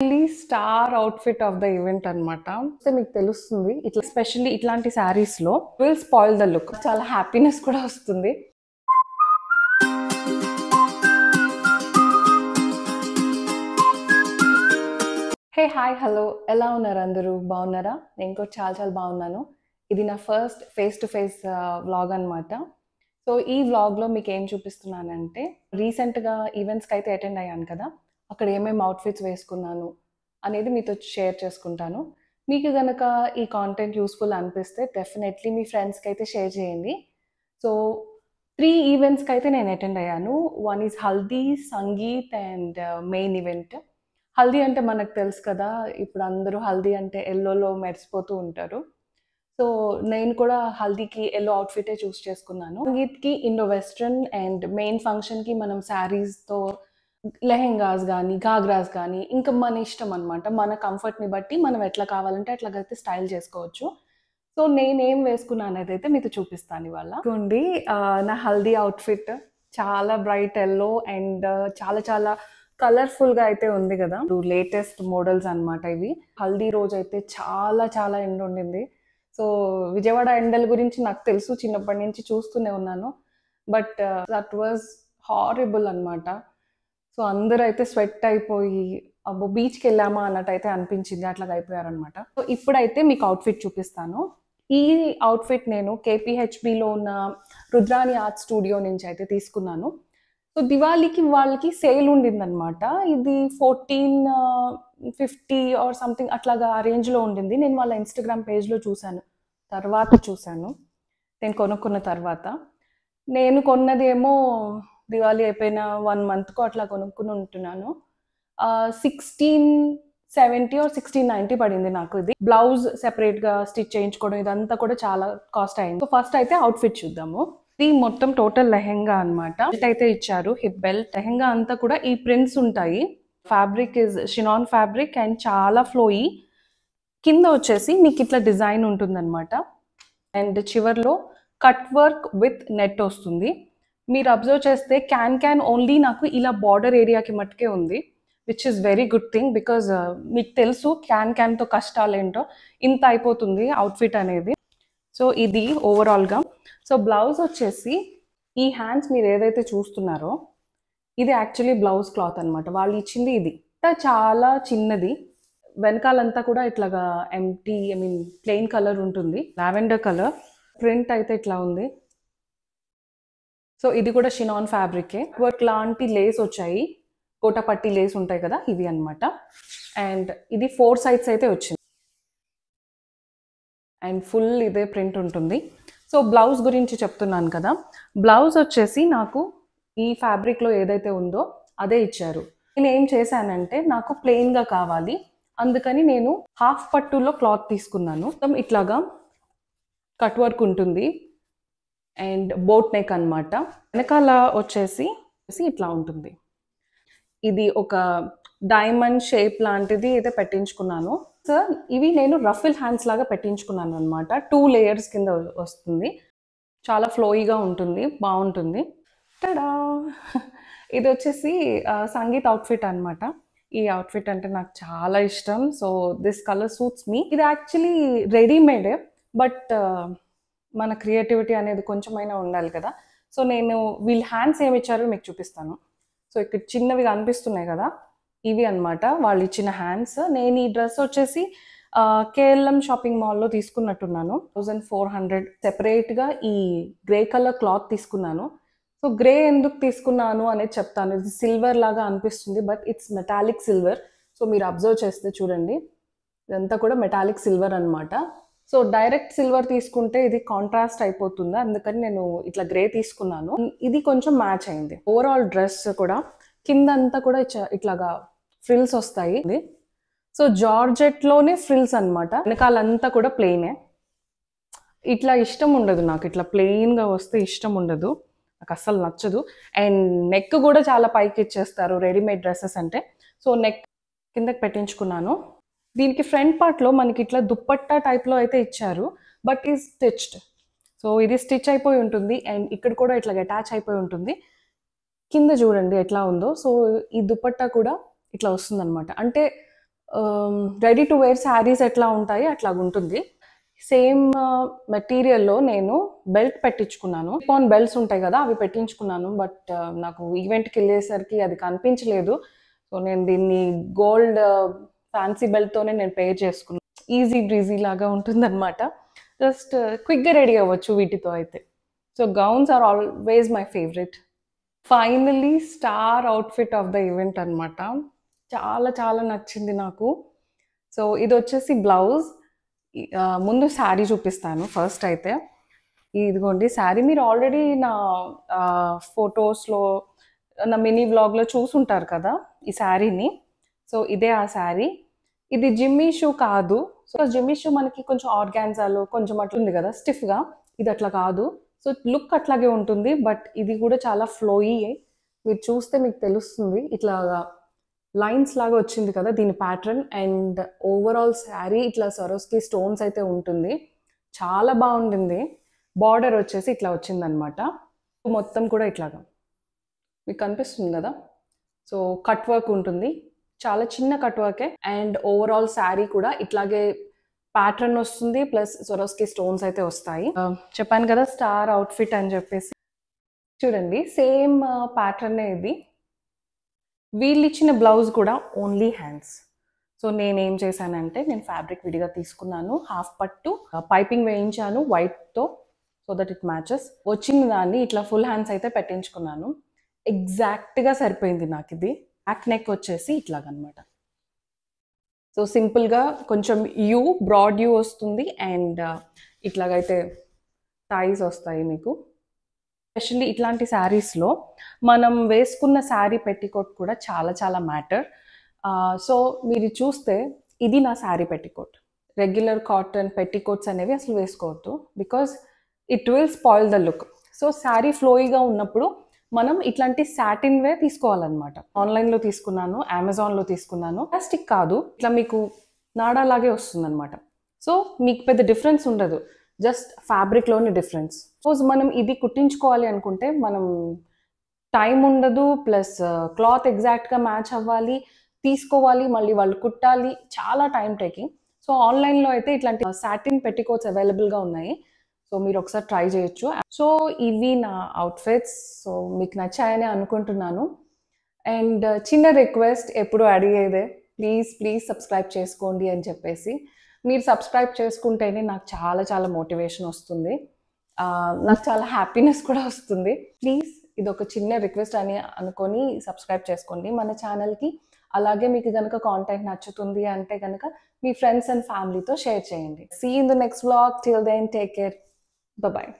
Star outfit of the event అన్నమాట. So మీకు తెలుస్తుంది. ఇట్లా ఎస్పెషల్లీ ఇట్లాంటి శారీస్‌లో విల్ స్పాయిల్ ద లుక్. చాలా హ్యాపీనెస్ కూడా వస్తుంది. Hi, hello. ఎలా ఉన్నారు అందరూ? బాగున్నారా? నేను కూడా చాలా బాగున్నాను. ఇది నా first face to face vlog అన్నమాట. సో ఈ వ్లాగ్‌లో మీకేం చూపిస్తున్నానంటే రీసెంట్‌గా ఈవెంట్స్‌కి అయితే అటెండ్ అయ్యాను కదా! అక్కడ ఏమేమి అవుట్‌ఫిట్స్ వేసుకున్నాను అనేది మీతో షేర్ చేసుకుంటాను. మీకు గనక ఈ కాంటెంట్ యూజ్‌ఫుల్ అనిపిస్తే డెఫినెట్‌లీ మీ ఫ్రెండ్స్‌కి అయితే షేర్ చేయండి. సో 3 ఈవెంట్స్‌కి అయితే నేను అటెండ్ అయ్యాను. One is haldi, sangeet and main event. Haldi అంటే మనకు తెలుసు కదా! ఇప్పుడు అందరూ హల్దీ అంటే యెల్లోలో మెరిసిపోతూ ఉంటారు. సో నేను కూడా హల్దీకి యెల్లో అవుట్‌ఫిటే చూస్ చేసుకున్నాను. సంగీత్‌కి ఇండో వెస్టర్న్ అండ్ మెయిన్ ఫంక్షన్‌కి మనం శారీస్‌తో లెహెంగాస్ గానీ, ఘాగ్రాస్ గానీ ఇంకా మన ఇష్టం అన్నమాట. మన కంఫర్ట్‌ని బట్టి మనం ఎట్లా కావాలంటే అట్లాగైతే స్టైల్ చేసుకోవచ్చు. సో నేనేం వేసుకున్నానదైతే మీతో చూపిస్తాను ఇవాళ. ఇదిగోండి నా హల్దీ అవుట్‌ఫిట్ చాలా బ్రైట్ యెల్లో అండ్ చాలా కలర్‌ఫుల్‌గా అయితే ఉంది గదా! లేటెస్ట్ మోడల్స్ అన్నమాట ఇవి. హల్దీ రోజైతే చాలా ఎండ ఉండింది. సో విజయవాడ ఎండల గురించి నాకు తెలుసు. చిన్నప్పటి నుంచి చూస్తూనే ఉన్నాను. బట్ దట్ వాస్ హారిబుల్ అన్నమాట. సో అందరైతే స్వెట్ అయిపోయి అబ్బో! బీచ్‌కెళ్ళామా అన్నట్టయితే అనిపించింది. అట్లాగా అయిపోయారన్నమాట. సో ఇప్పుడైతే మీకు అవుట్‌ఫిట్ చూపిస్తాను. ఈ అవుట్‌ఫిట్ నేను కేపీహెచ్‌బిలో ఉన్న రుద్రాని ఆర్ట్ స్టూడియో నుంచి అయితే తీసుకున్నాను. సో దివాళీకి వాళ్ళకి సేల్ ఉండిందన్నమాట. ఇది 1450 ఆర్ సంథింగ్ అట్లాగా ఆ రేంజ్‌లో ఉండింది. నేను వాళ్ళ ఇన్‌స్టాగ్రామ్ పేజ్‌లో చూసాను. తర్వాత చూసాను. నేను కొనుక్కున్న తర్వాత. నేను కొన్నదేమో దివాళీ అయిపోయిన 1 మంత్‌కో అట్లా కొనుక్కొని ఉంటున్నాను. 1670 ఆర్ 1690 పడింది నాకు ఇది. బ్లౌజ్ సెపరేట్‌గా స్టిచ్ చేయించుకోవడం ఇదంతా కూడా చాలా కాస్ట్ అయింది. సో ఫస్ట్ అయితే అవుట్‌ఫిట్ చూద్దాము. ఇది మొత్తం టోటల్ లెహెంగా అన్నమాట. బెల్ట్ అయితే ఇచ్చారు. Hip belt. లెహెంగా అంతా కూడా ఈ ప్రింట్స్ ఉంటాయి. ఫ్యాబ్రిక్ ఇస్ షినాన్ ఫ్యాబ్రిక్ అండ్ చాలా ఫ్లోయీ. కింద వచ్చేసి మీకు ఇట్లా డిజైన్ ఉంటుందన్నమాట. అండ్ చివర్లో కట్ వర్క్ విత్ నెట్ వస్తుంది. మీరు అబ్జర్వ్ చేస్తే క్యాన్ ఓన్లీ నాకు ఇలా బార్డర్ ఏరియాకి మట్టుకే ఉంది. Which is very good thing because మీకు తెలుసు క్యాన్‌తో కష్టాలేంటో. ఇంత అయిపోతుంది అవుట్‌ఫిట్ అనేది. సో ఇది ఓవరాల్‌గా. సో బ్లౌజ్ వచ్చేసి ఈ హ్యాండ్స్ మీరు ఏదైతే చూస్తున్నారో ఇది యాక్చువల్లీ బ్లౌజ్ క్లాత్ అన్నమాట. వాళ్ళు ఇచ్చింది ఇది. చాలా చిన్నది. వెనకాలంతా కూడా ఇట్లాగా ఎంప్టీ ప్లెయిన్ కలర్ ఉంటుంది. Lavender colour. ప్రింట్ అయితే ఇట్లా ఉంది. సో ఇది కూడా షినాన్ ఫ్యాబ్రికే. వర్క్ లాంటి లేస్ వచ్చాయి. కోటపట్టి లేస్ ఉంటాయి కదా! ఇవి అన్నమాట. అండ్ ఇది 4 సైడ్స్ అయితే వచ్చింది. అండ్ ఫుల్ ఇదే ప్రింట్ ఉంటుంది. సో బ్లౌజ్ గురించి చెప్తున్నాను కదా! బ్లౌజ్ వచ్చేసి నాకు ఈ ఫ్యాబ్రిక్‌లో ఏదైతే ఉందో అదే ఇచ్చారు. నేనేం చేశానంటే నాకు ప్లెయిన్‌గా కావాలి. అందుకని నేను హాఫ్ పట్టులో క్లాత్ తీసుకున్నాను. మొత్తం ఇట్లాగా కట్ వర్క్ ఉంటుంది. అండ్ బోట్ నెక్ అన్నమాట. వెనకాల వచ్చేసి ఇట్లా ఉంటుంది. ఇది ఒక డైమండ్ షేప్ లాంటిది అయితే పెట్టించుకున్నాను. సార్ ఇవి నేను రఫుల్ హ్యాండ్స్ లాగా పెట్టించుకున్నాను అన్నమాట. 2 లేయర్స్ కింద వస్తుంది. చాలా ఫ్లోయిగా ఉంటుంది. బావుంటుంది. టడా! ఇదొచ్చేసి సంగీత్ అవుట్‌ఫిట్ అన్నమాట. ఈ అవుట్‌ఫిట్ అంటే నాకు చాలా ఇష్టం. సో దిస్ కలర్ సూట్స్ మీ. ఇది యాక్చువల్లీ రెడీమేడే. బట్ మన క్రియేటివిటీ అనేది కొంచెమైనా ఉండాలి కదా! సో నేను వీళ్ళ హ్యాండ్స్ ఏమిచ్చారో మీకు చూపిస్తాను. సో ఇక్కడ చిన్నవి కనిపిస్తున్నాయి కదా! ఇవి అన్నమాట వాళ్ళు ఇచ్చిన హ్యాండ్స్. నేను ఈ డ్రెస్ వచ్చేసి కేఎల్ఎం షాపింగ్ మాల్‌లో తీసుకున్నట్టున్నాను. 1400 సెపరేట్‌గా ఈ గ్రే కలర్ క్లాత్ తీసుకున్నాను. సో గ్రే ఎందుకు తీసుకున్నాను అనేది చెప్తాను. ఇది సిల్వర్ లాగా అనిపిస్తుంది. But it's metallic silver. So మీరు అబ్జర్వ్ చేస్తే చూడండి. ఇదంతా కూడా మెటాలిక్ సిల్వర్ అన్నమాట. సో డైరెక్ట్ సిల్వర్ తీసుకుంటే ఇది కాంట్రాస్ట్ అయిపోతుంది. అందుకని నేను ఇట్లా గ్రే తీసుకున్నాను. ఇది కొంచెం మ్యాచ్ అయింది. ఓవరాల్ డ్రెస్ కూడా కిందంతా కూడా ఇట్లాగా ఫ్రిల్స్ వస్తాయి. సో జార్జెట్‌లోనే ఫ్రిల్స్ అన్నమాట. వెనకాలంతా కూడా ప్లెయినే. ఇట్లా ఇష్టం ఉండదు నాకు. ఇట్లా ప్లెయిన్‌గా వస్తే ఇష్టం ఉండదు. నాకు అస్సలు నచ్చదు. అండ్ నెక్ కూడా చాలా పైకి ఇచ్చేస్తారు రెడీమేడ్ డ్రెసెస్ అంటే. సో నెక్ కిందకి పెట్టించుకున్నాను. దీనికి ఫ్రంట్ పార్ట్‌లో మనకి ఇట్లా దుప్పట్టా టైప్‌లో అయితే ఇచ్చారు. But is stitched. సో ఇది స్టిచ్ అయిపోయి ఉంటుంది. అండ్ ఇక్కడ కూడా ఇట్లా అటాచ్ అయిపోయి ఉంటుంది. కింద చూడండి ఎట్లా ఉందో. సో ఈ దుపట్టా కూడా ఇట్లా వస్తుందన్నమాట. అంటే రెడీ టు వేర్ శారీస్ ఎట్లా ఉంటాయి అట్లాగుంటుంది. సేమ్ మెటీరియల్‌లో నేను బెల్ట్ పెట్టించుకున్నాను. ఆన్ బెల్ట్స్ ఉంటాయి కదా! అవి పెట్టించుకున్నాను. బట్ నాకు ఈవెంట్‌కెళ్ళేసరికి అది కనిపించలేదు. సో, నేను దీన్ని గోల్డ్ ఫ్యాన్సీ బెల్ట్‌తోనే నేను పెయిర్ చేసుకున్నాను. ఈజీ బ్రీజీ లాగా ఉంటుందనమాట. జస్ట్ క్విక్‌గా రెడీ అవ్వచ్చు వీటితో అయితే. So, gowns are always my favourite. Finally star outfit of the event అనమాట. చాలా చాలా నచ్చింది నాకు. సో, ఇదొచ్చేసి బ్లౌజ్. ముందు శారీ చూపిస్తాను ఫస్ట్ అయితే. ఇదిగోండి శారీ. మీరు ఆల్రెడీ నా ఫోటోస్‌లో, నా మినీ వ్లాగ్‌లో చూసుంటారు కదా! ఈ శారీని. సో, ఇదే ఆ శారీ. ఇది జిమ్మీ షూ కాదు. సో, జిమ్మీ షూ మనకి కొంచెం ఆర్గాన్జాలో కొంచెం అట్లుంది కదా! స్టిఫ్‌గా. ఇది అట్లా కాదు. సో, లుక్ అట్లాగే ఉంటుంది. బట్ ఇది కూడా చాలా ఫ్లోయీ. మీరు చూస్తే మీకు తెలుస్తుంది. ఇట్లాగా లైన్స్ లాగా వచ్చింది కదా! దీని ప్యాటర్న్. అండ్ ఓవరాల్ శారీ ఇట్లా సరోస్కి స్టోన్స్ అయితే ఉంటుంది. చాలా బాగుండింది. బార్డర్ వచ్చేసి ఇట్లా వచ్చిందనమాట. మొత్తం కూడా ఇట్లాగా మీకు కనిపిస్తుంది కదా! సో, కట్ వర్క్ ఉంటుంది. చాలా చిన్న కట్ వర్కే. అండ్ ఓవరాల్ శారీ కూడా ఇట్లాగే ప్యాటర్న్ వస్తుంది. ప్లస్ సరోస్కి స్టోన్స్ అయితే వస్తాయి. చెప్పాను కదా స్టార్ అవుట్‌ఫిట్ అని చెప్పేసి. చూడండి సేమ్ ప్యాటర్నే ఇది. వీళ్ళిచ్చిన బ్లౌజ్ కూడా ఓన్లీ హ్యాండ్స్. సో, నేనేం చేశానంటే నేను ఫ్యాబ్రిక్ విడిగా తీసుకున్నాను. హాఫ్ పట్టు పైపింగ్ వేయించాను వైట్‌తో. So that it matches. వచ్చిన దాన్ని ఇట్లా ఫుల్ హ్యాండ్స్ అయితే పెట్టించుకున్నాను. ఎగ్జాక్ట్‌గా సరిపోయింది నాకిది. బ్యాక్ నెక్ వచ్చేసి ఇట్లాగనమాట. సో, సింపుల్‌గా కొంచెం బ్రాడ్ యూ వస్తుంది. అండ్ ఇట్లాగైతే థాయిస్ వస్తాయి మీకు. ఎస్పెషల్లీ ఇట్లాంటి శారీస్‌లో మనం వేసుకున్న శారీ పెట్టికోట్ కూడా చాలా చాలా మ్యాటర్. సో, మీరు చూస్తే ఇది నా sari petticoat. Regular cotton petticoats అనేవి అసలు వేసుకోవద్దు. Because it will spoil the look. So, sari ఫ్లోయిగా ఉన్నప్పుడు మనం ఇట్లాంటి సాటిన్‌వే తీసుకోవాలన్నమాట. ఆన్‌లైన్‌లో తీసుకున్నాను, అమెజాన్‌లో తీసుకున్నాను. ప్లాస్టిక్ కాదు. ఇట్లా మీకు నాడాలాగే వస్తుందన్నమాట. సో, మీకు పెద్ద డిఫరెన్స్ ఉండదు. Just ఫ్యాబ్రిక్‌లోని difference. సపోజ్ మనం ఇది కుట్టించుకోవాలి అనుకుంటే మనం టైం ఉండదు. ప్లస్ క్లాత్ ఎగ్జాక్ట్‌గా మ్యాచ్ అవ్వాలి. తీసుకోవాలి. మళ్ళీ వాళ్ళు కుట్టాలి. చాలా టైం టేకింగ్. సో, ఆన్‌లైన్‌లో అయితే ఇట్లాంటి సాటిన్ పెట్టికోట్స్ అవైలబుల్‌గా ఉన్నాయి. సో, మీరు ఒకసారి ట్రై చేయొచ్చు. సో, ఇవి నా అవుట్‌ఫిట్స్. సో, మీకు నచ్చాయని అనుకుంటున్నాను. అండ్ చిన్న రిక్వెస్ట్ ఎప్పుడు అడిగేదే. ప్లీజ్ సబ్స్క్రైబ్ చేసుకోండి అని చెప్పేసి. మీరు సబ్స్క్రైబ్ చేసుకుంటేనే నాకు చాలా చాలా మోటివేషన్ వస్తుంది. నాకు చాలా హ్యాపీనెస్ కూడా వస్తుంది. ప్లీజ్ ఇదొక చిన్న రిక్వెస్ట్ అని అనుకొని సబ్స్క్రైబ్ చేసుకోండి మన ఛానల్‌కి. అలాగే మీకు గనుక కాంటెంట్ నచ్చుతుంది అంటే గనుక మీ ఫ్రెండ్స్ అండ్ ఫ్యామిలీతో షేర్ చేయండి. See you in the next vlog. Till then take care. Bye-bye.